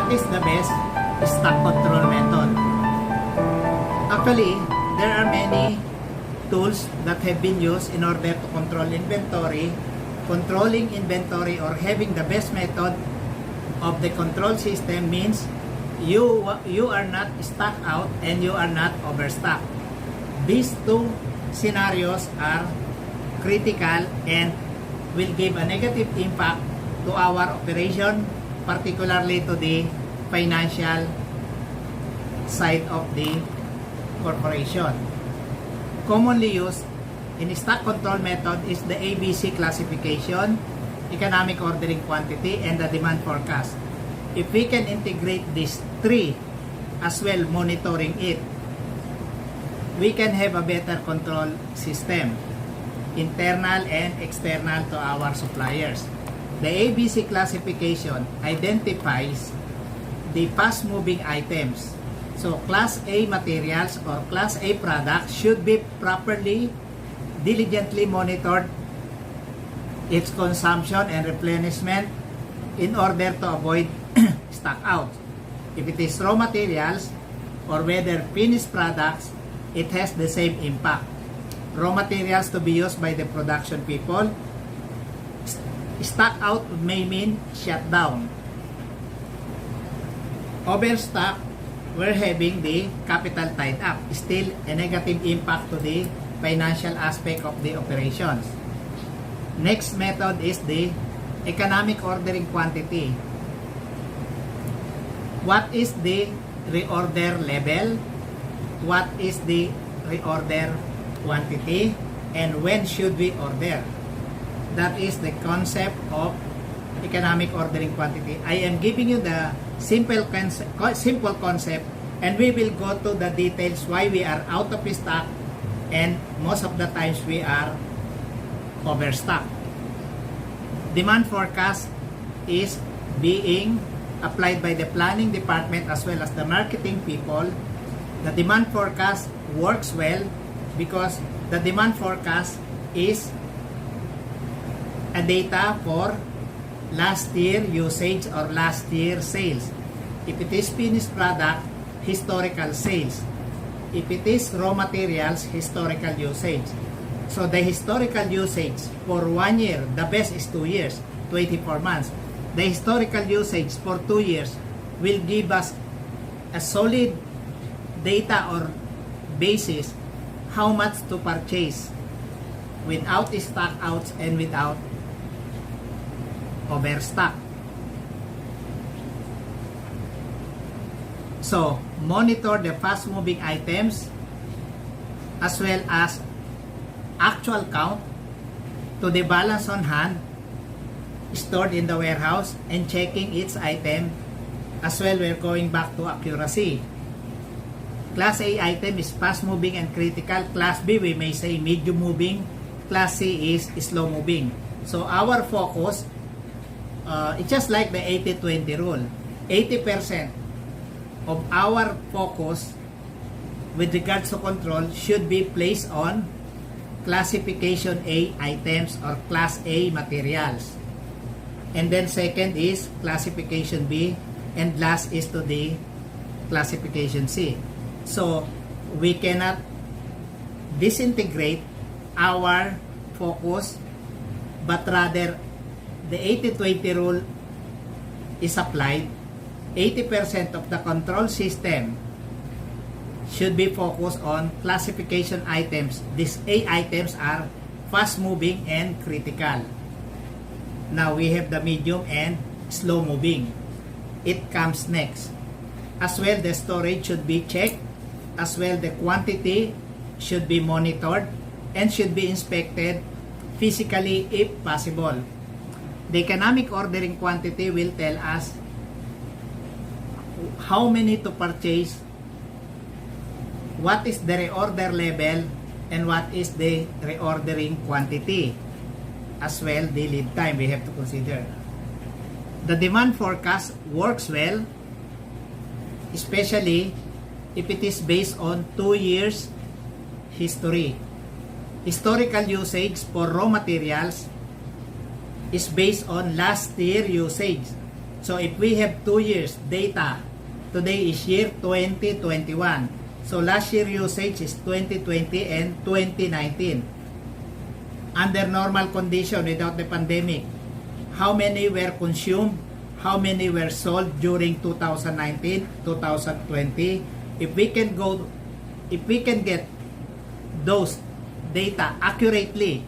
what is the best stock control method? Actually, there are many tools that have been used in order to control inventory. Controlling inventory or having the best method of the control system means you are not stock out and you are not overstock. These two scenarios are critical and will give a negative impact to our operation, particularly to the financial side of the corporation. Commonly used in stock control method is the ABC classification, economic ordering quantity, and the demand forecast. If we can integrate these three as well, monitoring it, we can have a better control system, internal and external to our suppliers. The ABC classification identifies the fast-moving items. So, Class A materials or Class A products should be properly, diligently monitored its consumption and replenishment in order to avoid stock out. If it is raw materials or whether finished products, it has the same impact. Raw materials to be used by the production people. Stock out may mean shutdown. Overstock, we're having the capital tied up. Still a negative impact to the financial aspect of the operations. Next method is the economic ordering quantity. What is the reorder level? What is the reorder quantity? And when should we order? That is the concept of economic ordering quantity. I am giving you the simple concept, and we will go to the details why we are out of stock and most of the times we are overstocked. Demand forecast is being applied by the planning department as well as the marketing people. The demand forecast works well because the demand forecast is a data for last year usage or last year sales. If it is finished product, historical sales. If it is raw materials, historical usage. So the historical usage for 1 year, the best is 2 years, 24 months. The historical usage for 2 years will give us a solid data or basis how much to purchase without stock outs and without overstock. So, monitor the fast-moving items as well as actual count to the balance on hand stored in the warehouse and checking each item. As well, we're going back to accuracy. Class A item is fast-moving and critical. Class B, we may say medium-moving. Class C is slow-moving. So, our focus, it's just like the 80-20 rule. 80% of our focus with regards to control should be placed on classification A items or class A materials. And then second is classification B, and last is to the classification C. So we cannot disintegrate our focus, but rather the 80-20 rule is applied. 80% of the control system should be focused on classification items. These A items are fast moving and critical. Now we have the medium and slow moving. It comes next. As well, the storage should be checked. As well, the quantity should be monitored and should be inspected physically if possible. The economic ordering quantity will tell us how many to purchase, what is the reorder level, and what is the reordering quantity. As well, the lead time we have to consider. The demand forecast works well, especially if it is based on 2 years history. Historical usage for raw materials is based on last year usage. So if we have 2 years data, today is year 2021. So last year usage is 2020 and 2019. Under normal condition without the pandemic, how many were consumed, how many were sold during 2019, 2020? If we can get those data accurately,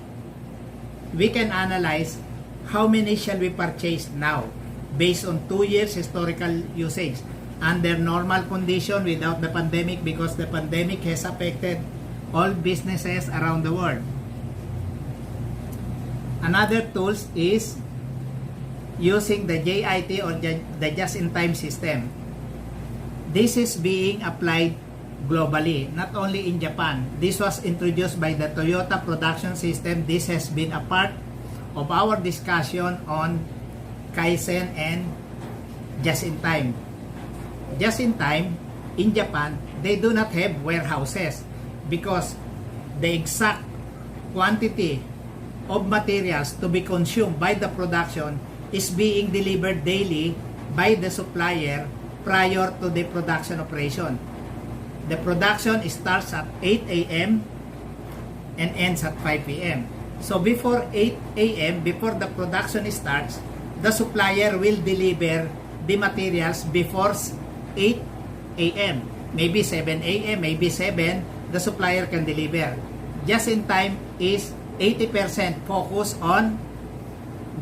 we can analyze how many shall we purchase now based on 2 years historical usage under normal condition without the pandemic, because the pandemic has affected all businesses around the world. Another tools is using the JIT or the just-in-time system. This is being applied globally, not only in Japan. This was introduced by the Toyota production system. This has been a part of our discussion on Kaizen and just-in-time. Just-in-time, in Japan, they do not have warehouses because the exact quantity of materials to be consumed by the production is being delivered daily by the supplier prior to the production operation. The production starts at 8 a.m. and ends at 5 p.m. So before 8 a.m., before the production starts, the supplier will deliver the materials before 8 a.m. Maybe 7 a.m., maybe 7, the supplier can deliver. Just in time is 80% focus on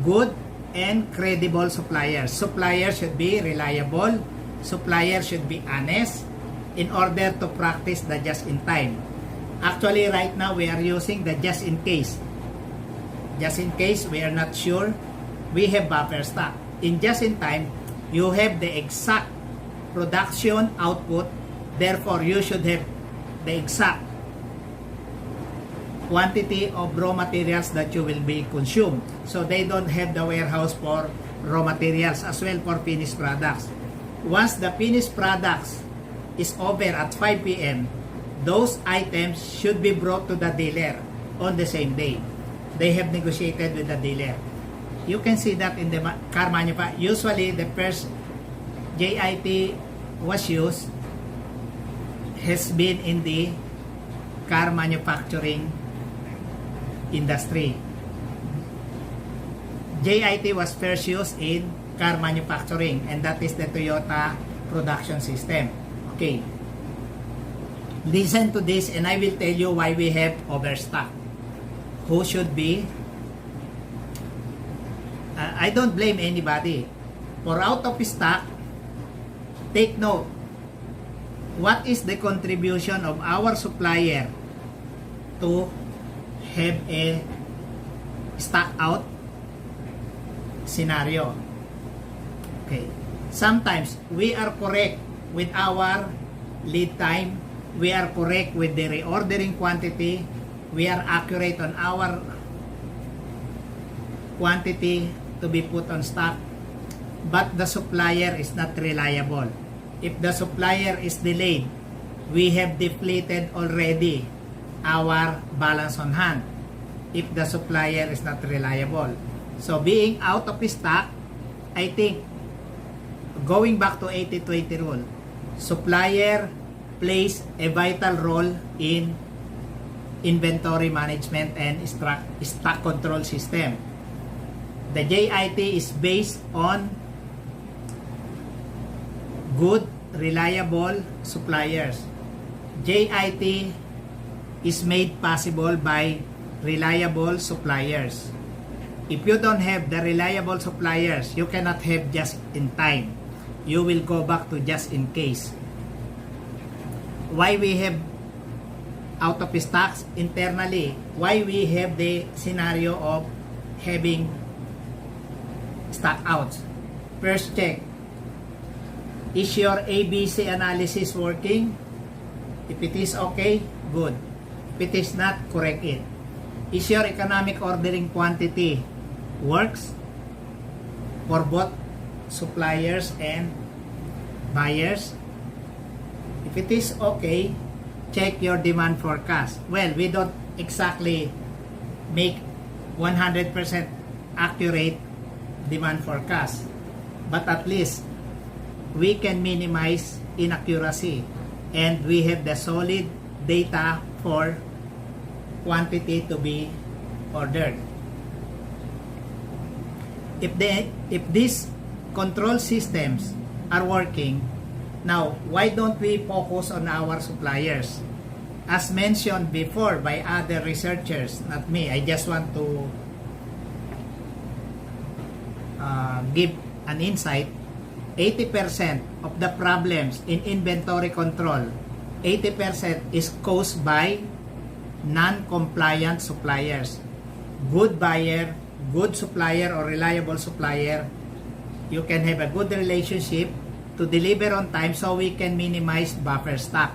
good and credible suppliers. Suppliers should be reliable. Suppliers should be honest in order to practice the just in time. Actually, right now we are using the just in case. Just in case we are not sure, we have buffer stock. In just in time, you have the exact production output. Therefore, you should have the exact quantity of raw materials that you will be consumed. So they don't have the warehouse for raw materials as well for finished products. Once the finished products is over at 5 p.m., those items should be brought to the dealer on the same day. They have negotiated with the dealer. You can see that in the car manufacturer. Usually, the first JIT was used has been in the car manufacturing industry. JIT was first used in car manufacturing, and that is the Toyota production system. Okay. Listen to this and I will tell you why we have overstock. Who should be? I don't blame anybody. For out of stock, take note. What is the contribution of our supplier to have a stock out scenario? Okay. Sometimes we are correct with our lead time. We are correct with the reordering quantity. We are accurate on our quantity to be put on stock. But the supplier is not reliable. If the supplier is delayed, we have depleted already our balance on hand if the supplier is not reliable. So being out of stock, I think going back to 80-20 rule, supplier plays a vital role in inventory management and stock control system. The JIT is based on good, reliable suppliers. JIT is made possible by reliable suppliers. If you don't have the reliable suppliers, you cannot have just in time. You will go back to just in case. Why we have out of stocks internally? Why we have the scenario of having stock outs? First check. Is your ABC analysis working? If it is okay, good. If it is not, correct it. Is your economic ordering quantity works for both suppliers and buyers? If it is okay, check your demand forecast. Well, we don't exactly make 100% accurate demand forecast. but at least we can minimize inaccuracy and we have the solid data for quantity to be ordered. If these control systems are working, now why don't we focus on our suppliers? As mentioned before by other researchers, not me, I just want to give an insight. 80% of the problems in inventory control, 80% is caused by non-compliant suppliers. Good buyer, good supplier or reliable supplier, you can have a good relationship to deliver on time so we can minimize buffer stock.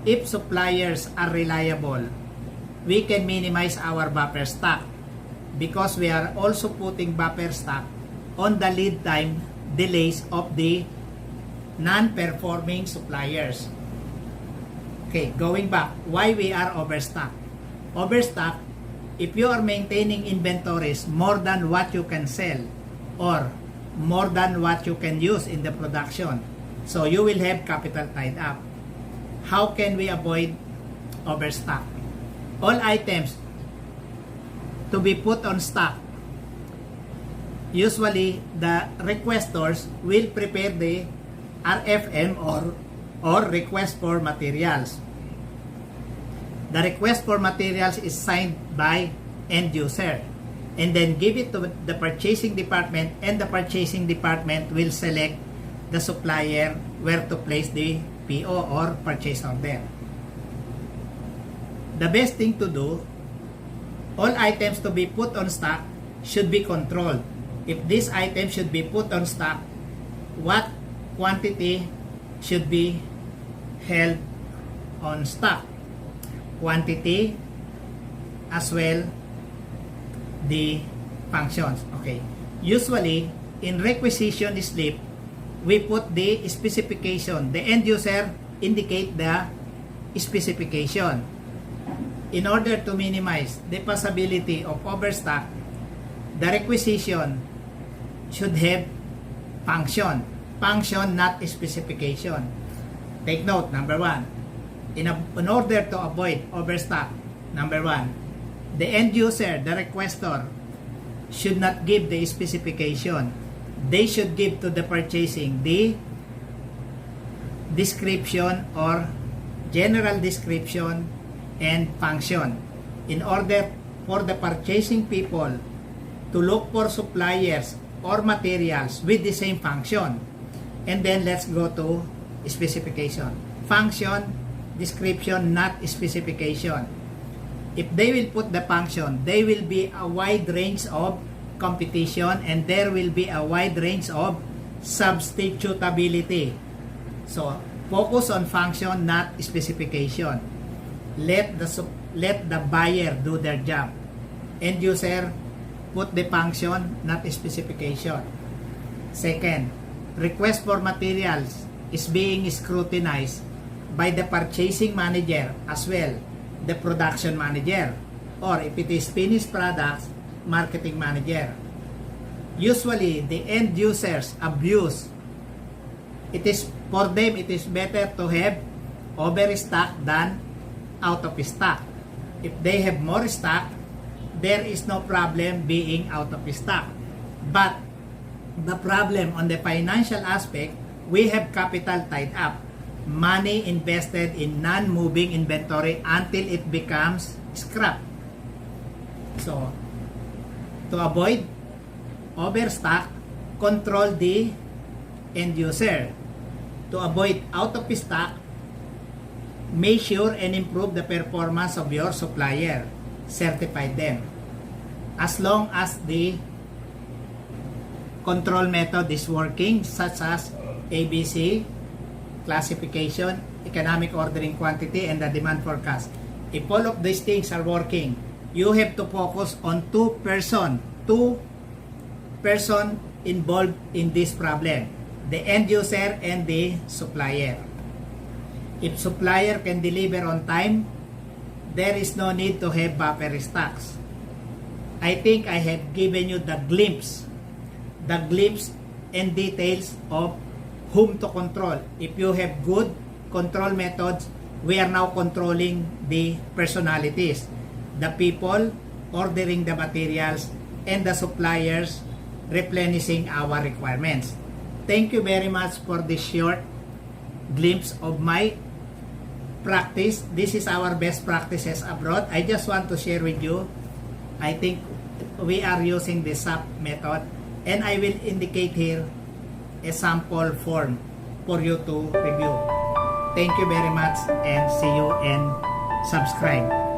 If suppliers are reliable, we can minimize our buffer stock because we are also putting buffer stock on the lead time delays of the non-performing suppliers. Okay, going back, why we are overstock? Overstock, if you are maintaining inventories more than what you can sell or more than what you can use in the production, so you will have capital tied up. How can we avoid overstock? All items to be put on stock, usually the requestors will prepare the RFM or request for materials. The request for materials is signed by end user and then give it to the purchasing department, and the purchasing department will select the supplier where to place the PO or purchase order. The best thing to do, all items to be put on stock should be controlled. If this item should be put on stock, what quantity should be held on stock? Quantity as well the functions. Okay. Usually in requisition slip, we put the specification. The end user indicate the specification. In order to minimize the possibility of overstock, the requisition should have function. Function, not specification. Take note, number one. In order to avoid overstock, number one, the end user, the requestor, should not give the specification. They should give to the purchasing the description or general description and function in order for the purchasing people to look for suppliers or materials with the same function. And then let's go to specification. Function, description, not specification. If they will put the function, there will be a wide range of competition and there will be a wide range of substitutability. So, focus on function, not specification. Let the buyer do their job. End user, put the function, not specification. Second, request for materials is being scrutinized by the purchasing manager as well, the production manager, or if it is finished products, marketing manager. Usually, the end users abuse. It is for them, it is better to have overstock than out of stock. If they have more stock, there is no problem being out of stock. But the problem on the financial aspect, we have capital tied up, money invested in non-moving inventory until it becomes scrap. So, to avoid overstock, control the end user. To avoid out of stock, make sure and improve the performance of your supplier. Certify them. As long as the control method is working, such as ABC, classification, economic ordering quantity, and the demand forecast. If all of these things are working, you have to focus on two person involved in this problem, the end user and the supplier. If supplier can deliver on time, there is no need to have buffer stocks. I think I have given you the glimpse and details of whom to control. If you have good control methods, we are now controlling the personalities, the people ordering the materials, and the suppliers replenishing our requirements. Thank you very much for this short glimpse of my practice. This is our best practices abroad. I just want to share with you. I think we are using the SAP method, and I will indicate here a sample form for you to review. Thank you very much, and see you and subscribe.